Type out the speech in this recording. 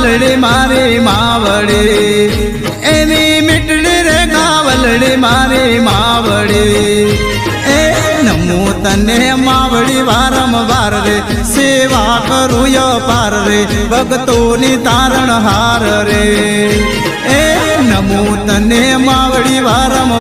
ગાવલડી મારી માવડી એની મીટડી રે ગાવલડી મારી માવડી એ નમો તને માવડી વારંવાર રે સેવા કરું યપાર રે ભક્તોની તારણ હાર રે એ નમો તને માવડી વારંવાર